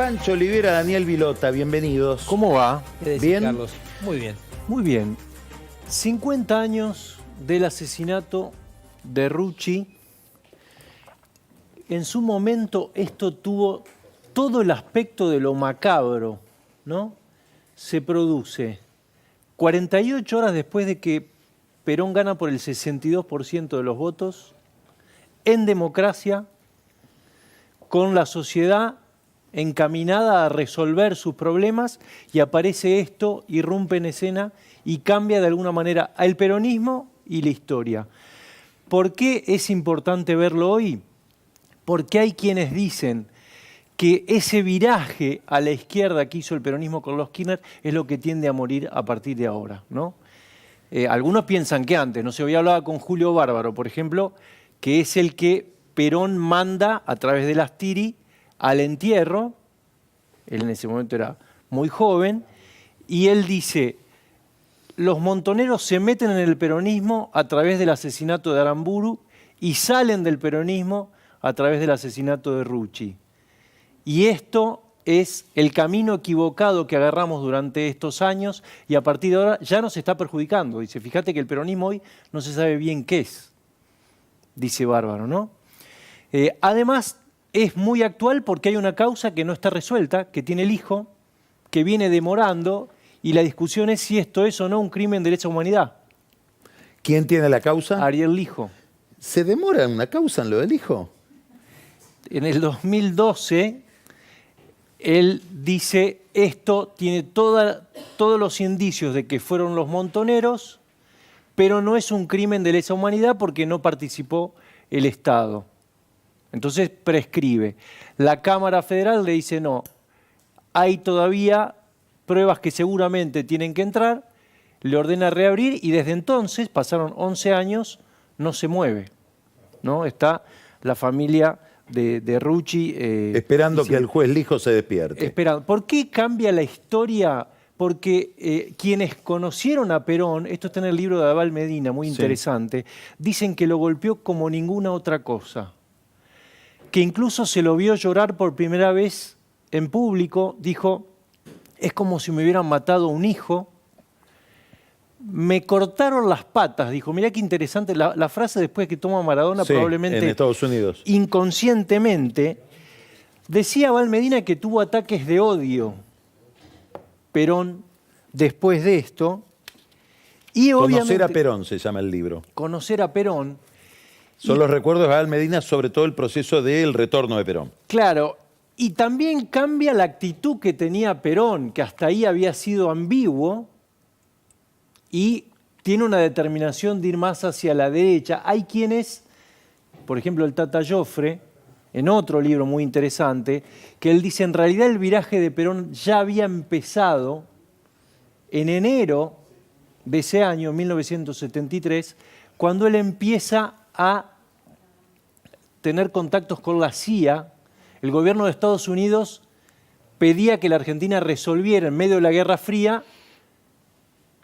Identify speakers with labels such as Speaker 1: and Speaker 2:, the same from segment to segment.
Speaker 1: Pancho Olivera, Daniel Vilota, bienvenidos.
Speaker 2: ¿Cómo va?
Speaker 3: ¿Qué decís,
Speaker 1: ¿Bien?
Speaker 3: Carlos? Muy bien.
Speaker 2: Muy bien. 50 años del asesinato de Rucci. En su momento esto tuvo todo el aspecto de lo macabro, ¿no? Se produce 48 horas después de que Perón gana por el 62% de los votos, en democracia, con la sociedad encaminada a resolver sus problemas, y aparece esto, irrumpe en escena y cambia de alguna manera al peronismo y la historia. ¿Por qué es importante verlo hoy? Porque hay quienes dicen que ese viraje a la izquierda que hizo el peronismo con los Kirchner es lo que tiende a morir a partir de ahora, ¿no? Algunos piensan que antes, no sé, hoy hablaba con Julio Bárbaro, por ejemplo, que es el que Perón manda a través de las Tiri al entierro. Él en ese momento era muy joven, y él dice: los montoneros se meten en el peronismo a través del asesinato de Aramburu y salen del peronismo a través del asesinato de Rucci. Y esto es el camino equivocado que agarramos durante estos años, y a partir de ahora ya nos está perjudicando. Dice, fíjate que el peronismo hoy no se sabe bien qué es, dice Bárbaro, ¿no? Además, es muy actual porque hay una causa que no está resuelta, que tiene el hijo, que viene demorando, y la discusión es si esto es o no un crimen de lesa humanidad.
Speaker 1: ¿Quién tiene la causa?
Speaker 2: Ariel Lijo.
Speaker 1: ¿Se demora una causa en lo del hijo?
Speaker 2: En el 2012, él dice, esto tiene todos los indicios de que fueron los montoneros, pero no es un crimen de lesa humanidad porque no participó el Estado. Entonces prescribe. La Cámara Federal le dice, no, hay todavía pruebas que seguramente tienen que entrar, le ordena reabrir, y desde entonces, pasaron 11 años, no se mueve, ¿no? Está la familia de Rucci.
Speaker 1: Esperando que el juez Lijo se despierte.
Speaker 2: Esperando. ¿Por qué cambia la historia? Porque quienes conocieron a Perón, esto está en el libro de Abal Medina, muy interesante, dicen que lo golpeó como ninguna otra cosa. Que incluso se lo vio llorar por primera vez en público, dijo, es como si me hubieran matado un hijo. Me cortaron las patas, dijo. Mirá qué interesante la frase después que toma Maradona, probablemente
Speaker 1: en Estados Unidos.
Speaker 2: Inconscientemente. Decía Abal Medina que tuvo ataques de odio Perón después de esto. Y
Speaker 1: Conocer a Perón se llama el libro.
Speaker 2: Conocer a Perón.
Speaker 1: Son los recuerdos de Abal Medina sobre todo el proceso del retorno de Perón.
Speaker 2: Claro, y también cambia la actitud que tenía Perón, que hasta ahí había sido ambiguo, y tiene una determinación de ir más hacia la derecha. Hay quienes, por ejemplo el Tata Joffre, en otro libro muy interesante, que él dice, en realidad el viraje de Perón ya había empezado en enero de ese año, 1973, cuando él empieza a tener contactos con la CIA. El gobierno de Estados Unidos pedía que la Argentina resolviera en medio de la Guerra Fría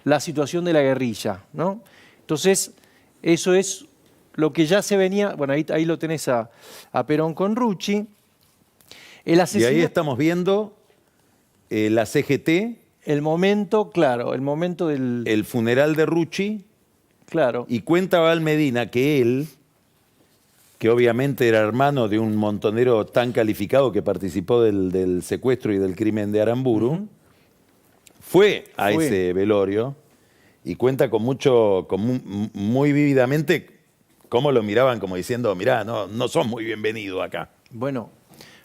Speaker 2: la situación de la guerrilla, ¿no? Entonces, eso es lo que ya se venía. Bueno, ahí lo tenés a Perón con Rucci.
Speaker 1: Y ahí estamos viendo la CGT.
Speaker 2: El momento, claro, el momento del...
Speaker 1: El funeral de Rucci.
Speaker 2: Claro.
Speaker 1: Y cuenta Abal Medina que él, que obviamente era hermano de un montonero tan calificado que participó del secuestro y del crimen de Aramburu, fue a ese velorio, y cuenta muy vívidamente cómo lo miraban, como diciendo, mirá, no sos muy bienvenido acá.
Speaker 2: Bueno,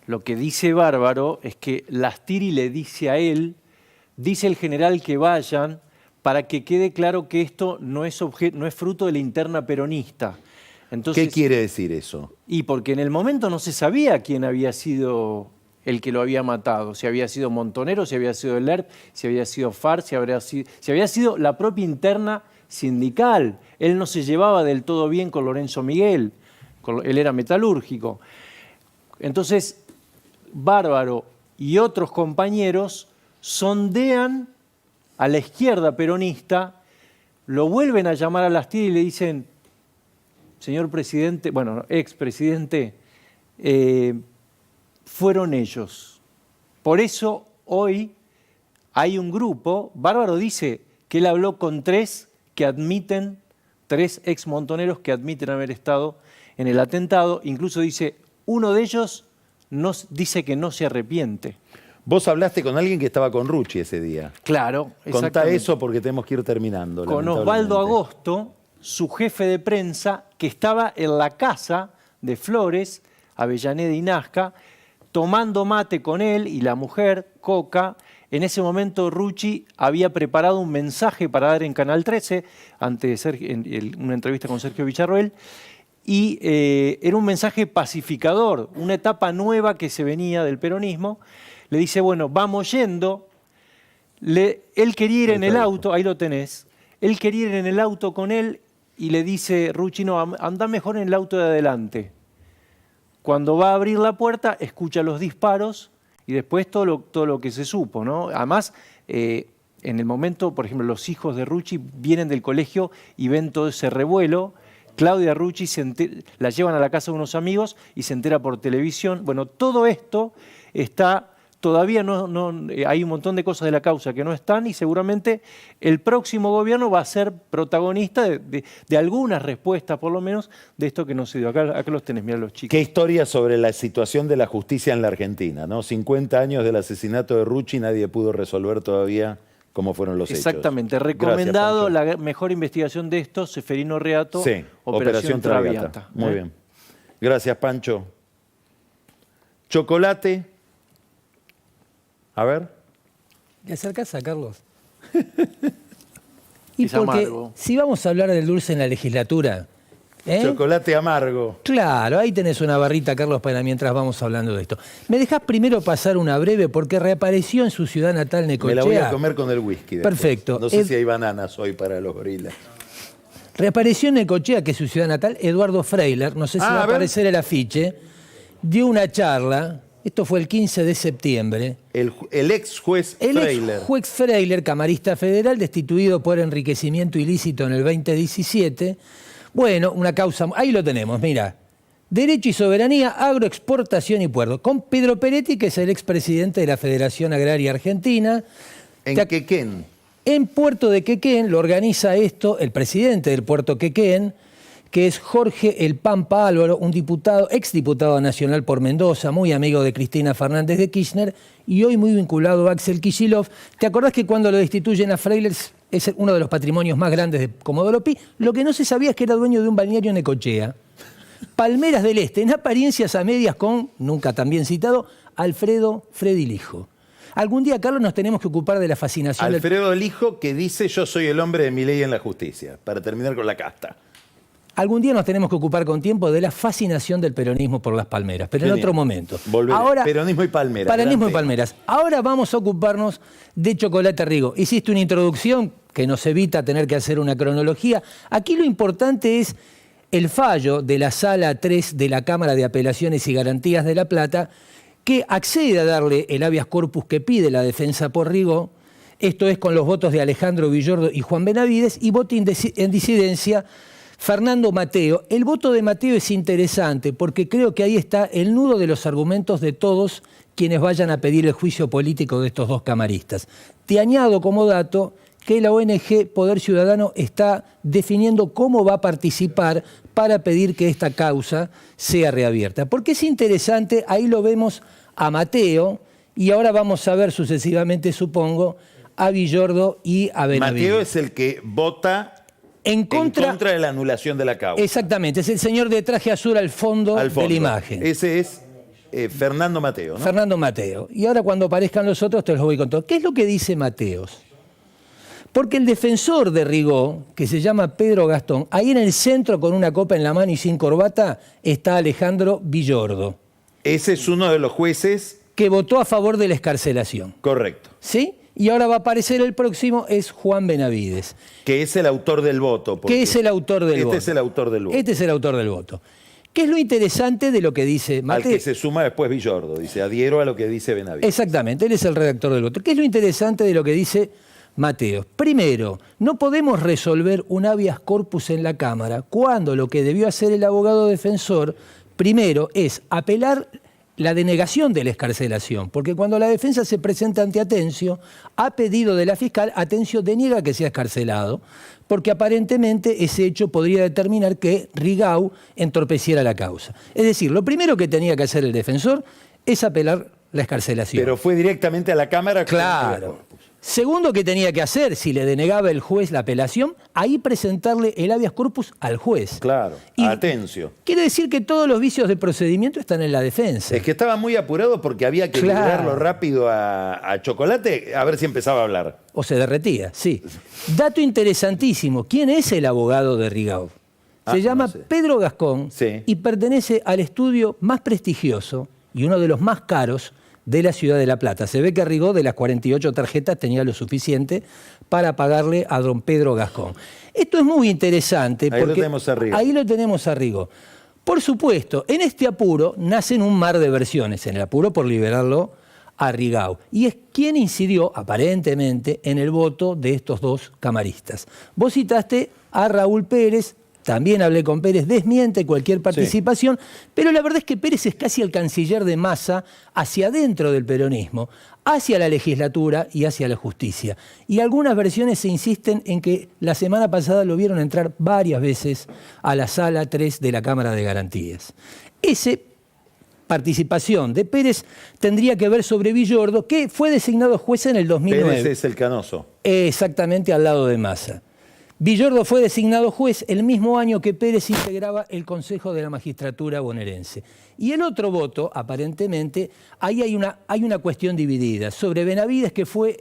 Speaker 2: lo que dice Bárbaro es que Lastiri le dice a él, dice el general que vayan, para que quede claro que esto no es fruto de la interna peronista. Entonces,
Speaker 1: ¿qué quiere decir eso?
Speaker 2: Y porque en el momento no se sabía quién había sido el que lo había matado, si había sido Montonero, si había sido el ERP, si había sido FARC, si había sido la propia interna sindical. Él no se llevaba del todo bien con Lorenzo Miguel, él era metalúrgico. Entonces, Bárbaro y otros compañeros sondean a la izquierda peronista, lo vuelven a llamar a Lastiri y le dicen, señor presidente, bueno, expresidente, fueron ellos. Por eso hoy hay un grupo, Bárbaro dice que él habló con tres ex montoneros que admiten haber estado en el atentado. Incluso dice, uno de ellos dice que no se arrepiente.
Speaker 1: Vos hablaste con alguien que estaba con Rucci ese día.
Speaker 2: Claro,
Speaker 1: Contá
Speaker 2: exactamente.
Speaker 1: eso porque tenemos que ir terminando.
Speaker 2: Con Osvaldo Agosto, su jefe de prensa, que estaba en la casa de Flores, Avellaneda y Nazca, tomando mate con él y la mujer, Coca. En ese momento Rucci había preparado un mensaje para dar en Canal 13, antes de una entrevista con Sergio Villarroel, y era un mensaje pacificador, una etapa nueva que se venía del peronismo. Le dice, bueno, vamos yendo. Él quería ir en el auto, ahí lo tenés, él quería ir en el auto con él y le dice, Rucci, no, anda mejor en el auto de adelante. Cuando va a abrir la puerta, escucha los disparos y después todo lo que se supo, ¿no? Además, en el momento, por ejemplo, los hijos de Rucci vienen del colegio y ven todo ese revuelo. Claudia Rucci la llevan a la casa de unos amigos y se entera por televisión. Bueno, todo esto está... Todavía hay un montón de cosas de la causa que no están y seguramente el próximo gobierno va a ser protagonista de algunas respuestas, por lo menos, de esto que no se dio. Acá los tenés, mirá los chicos.
Speaker 1: Qué historia sobre la situación de la justicia en la Argentina, ¿no? 50 años del asesinato de Rucci, nadie pudo resolver todavía cómo fueron los hechos.
Speaker 2: Exactamente. Recomendado. Gracias, la mejor investigación de esto, Seferino Reato,
Speaker 1: sí, Operación Traviata. Muy bien. Gracias, Pancho. Chocolate. A ver.
Speaker 3: ¿Te acercás a Carlos?
Speaker 2: Es amargo.
Speaker 3: Si vamos a hablar del dulce en la legislatura...
Speaker 1: Chocolate amargo.
Speaker 3: Claro, ahí tenés una barrita, Carlos, para mientras vamos hablando de esto. ¿Me dejás primero pasar una breve? Porque reapareció en su ciudad natal, Necochea.
Speaker 1: Me la voy a comer con el whisky después.
Speaker 3: Perfecto.
Speaker 1: No sé si hay bananas hoy para los gorilas.
Speaker 3: Reapareció en Necochea, que es su ciudad natal, Eduardo Freiler. No sé si va a aparecer el afiche. Dio una charla... Esto fue el 15 de septiembre.
Speaker 1: El ex juez Freiler.
Speaker 3: El ex juez Freiler, camarista federal, destituido por enriquecimiento ilícito en el 2017. Bueno, una causa... Ahí lo tenemos, mira. Derecho y soberanía, agroexportación y puerto. Con Pedro Peretti, que es el expresidente de la Federación Agraria Argentina.
Speaker 1: ¿En Quequén?
Speaker 3: En Puerto de Quequén lo organiza esto el presidente del Puerto Quequén, que es Jorge El Pampa Álvaro, un diputado, exdiputado nacional por Mendoza, muy amigo de Cristina Fernández de Kirchner y hoy muy vinculado a Axel Kicillof. ¿Te acordás que cuando lo destituyen a Freiler es uno de los patrimonios más grandes de Comodoro Pi? Lo que no se sabía es que era dueño de un balneario en Necochea. Palmeras del Este, en apariencias a medias con, nunca tan bien citado, Alfredo Freddy Lijo. Algún día, Carlos, nos tenemos que ocupar de la fascinación...
Speaker 1: Alfredo Lijo, que dice, yo soy el hombre de mi ley en la justicia, para terminar con la casta.
Speaker 3: Algún día nos tenemos que ocupar con tiempo de la fascinación del peronismo por las palmeras, pero en otro momento.
Speaker 1: Ahora, peronismo y palmeras.
Speaker 3: Peronismo y palmeras. Ahora vamos a ocuparnos de Chocolate Rigo. Hiciste una introducción que nos evita tener que hacer una cronología. Aquí lo importante es el fallo de la Sala 3 de la Cámara de Apelaciones y Garantías de La Plata, que accede a darle el habeas corpus que pide la defensa por Rigo. Esto es con los votos de Alejandro Villordo y Juan Benavides, y voto en disidencia Fernando Mateo. El voto de Mateo es interesante porque creo que ahí está el nudo de los argumentos de todos quienes vayan a pedir el juicio político de estos dos camaristas. Te añado como dato que la ONG Poder Ciudadano está definiendo cómo va a participar para pedir que esta causa sea reabierta. Porque es interesante, ahí lo vemos a Mateo y ahora vamos a ver sucesivamente, supongo, a Villordo y a Benavides.
Speaker 1: Mateo es el que vota... En contra de la anulación de la causa.
Speaker 3: Exactamente, es el señor de traje azul al fondo de la imagen.
Speaker 1: Ese es Fernando Mateo, ¿no?
Speaker 3: Fernando Mateo. Y ahora cuando aparezcan los otros te los voy contando. ¿Qué es lo que dice Mateos? Porque el defensor de Rigó, que se llama Pedro Gastón, ahí en el centro con una copa en la mano y sin corbata, está Alejandro Villordo.
Speaker 1: Ese es uno de los jueces...
Speaker 3: que votó a favor de la excarcelación.
Speaker 1: Correcto.
Speaker 3: ¿Sí? Y ahora va a aparecer el próximo, es Juan Benavides.
Speaker 1: Que es el autor del voto.
Speaker 3: Que es el autor del voto.
Speaker 1: Este es el autor del voto.
Speaker 3: Este es el autor del voto. ¿Qué es lo interesante de lo que dice Mateo?
Speaker 1: Al que se suma después Villordo, dice, adhiero a lo que dice Benavides.
Speaker 3: Exactamente, él es el redactor del voto. ¿Qué es lo interesante de lo que dice Mateo? Primero, no podemos resolver un habeas corpus en la Cámara cuando lo que debió hacer el abogado defensor, primero, es apelar la denegación de la excarcelación, porque cuando la defensa se presenta ante Atencio, a pedido de la fiscal, Atencio deniega que sea excarcelado, porque aparentemente ese hecho podría determinar que Rigau entorpeciera la causa. Es decir, lo primero que tenía que hacer el defensor es apelar la excarcelación.
Speaker 1: Pero fue directamente a la Cámara.
Speaker 3: Claro. Segundo que tenía que hacer, si le denegaba el juez la apelación, ahí presentarle el habeas corpus al juez.
Speaker 1: Claro,
Speaker 3: Y
Speaker 1: Atencio.
Speaker 3: quiere decir que todos los vicios de procedimiento están en la defensa.
Speaker 1: Es que estaba muy apurado porque había que
Speaker 3: Claro.
Speaker 1: liberarlo rápido a Chocolate a ver si empezaba a hablar.
Speaker 3: O se derretía, sí. Dato interesantísimo, ¿quién es el abogado de Rigau? Se llama
Speaker 1: no sé.
Speaker 3: Pedro Gascón
Speaker 1: Sí.
Speaker 3: y pertenece al estudio más prestigioso y uno de los más caros de la ciudad de La Plata. Se ve que Rigau de las 48 tarjetas tenía lo suficiente para pagarle a don Pedro Gascón. Esto es muy interesante
Speaker 1: Ahí lo
Speaker 3: porque
Speaker 1: tenemos a Rigau.
Speaker 3: ahí lo tenemos a Rigau. Por supuesto, en este apuro nacen un mar de versiones, en el apuro por liberarlo a Rigau. Y es quien incidió, aparentemente, en el voto de estos dos camaristas. Vos citaste a Raúl Pérez, también hablé con Pérez, desmiente cualquier participación, pero la verdad es que Pérez es casi el canciller de Massa hacia adentro del peronismo, hacia la legislatura y hacia la justicia. Y algunas versiones se insisten en que la semana pasada lo vieron entrar varias veces a la sala 3 de la Cámara de Garantías. Ese participación de Pérez tendría que ver sobre Villordo, que fue designado juez en el 2009.
Speaker 1: Pérez es el canoso.
Speaker 3: Exactamente al lado de Massa. Villordo fue designado juez el mismo año que Pérez integraba el Consejo de la Magistratura bonaerense. Y el otro voto, aparentemente, ahí hay una cuestión dividida sobre Benavides, que fue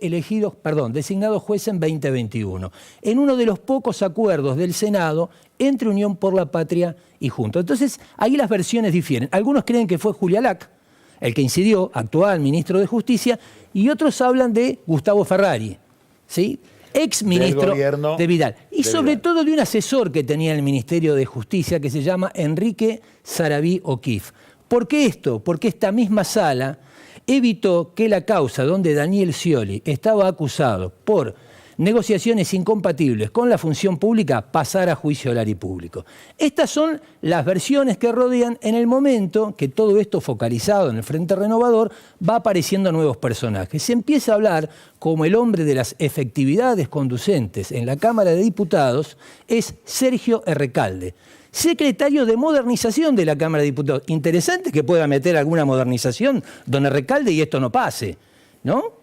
Speaker 3: designado juez en 2021, en uno de los pocos acuerdos del Senado entre Unión por la Patria y Juntos. Entonces, ahí las versiones difieren. Algunos creen que fue Julia Lac, el que incidió, actual ministro de Justicia, y otros hablan de Gustavo Ferrari, ¿sí?, ex ministro de Vidal. Y sobre todo de un asesor que tenía el Ministerio de Justicia que se llama Enrique Sarabí O'Keefe. ¿Por qué esto? Porque esta misma sala evitó que la causa donde Daniel Scioli estaba acusado por negociaciones incompatibles con la función pública pasara a juicio oral y público. Estas son las versiones que rodean en el momento que todo esto focalizado en el Frente Renovador va apareciendo nuevos personajes. Se empieza a hablar como el hombre de las efectividades conducentes en la Cámara de Diputados es Sergio Errecalde, secretario de modernización de la Cámara de Diputados. Interesante que pueda meter alguna modernización don Errecalde y esto no pase, ¿no?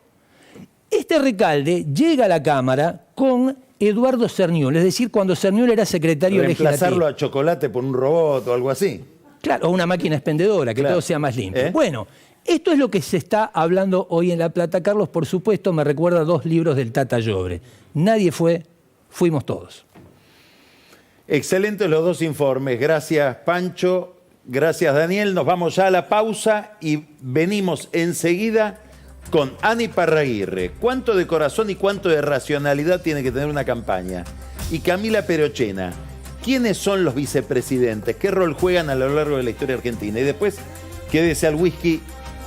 Speaker 3: Este Recalde llega a la Cámara con Eduardo Cerniul, es decir, cuando Cerniul era secretario legislativo.
Speaker 1: Reemplazarlo a Chocolate por un robot o algo así.
Speaker 3: Claro, o una máquina expendedora, que todo sea más limpio. Bueno, esto es lo que se está hablando hoy en La Plata. Carlos, por supuesto, me recuerda 2 libros del Tata Llobre. Nadie fue, fuimos todos.
Speaker 1: Excelentes los 2 informes. Gracias, Pancho. Gracias, Daniel. Nos vamos ya a la pausa y venimos enseguida con Ani Parraguirre. ¿Cuánto de corazón y cuánto de racionalidad tiene que tener una campaña? Y Camila Perochena. ¿Quiénes son los vicepresidentes? ¿Qué rol juegan a lo largo de la historia argentina? Y después, quédese al whisky,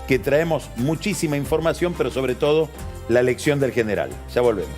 Speaker 1: que traemos muchísima información, pero sobre todo la elección del general. Ya volvemos.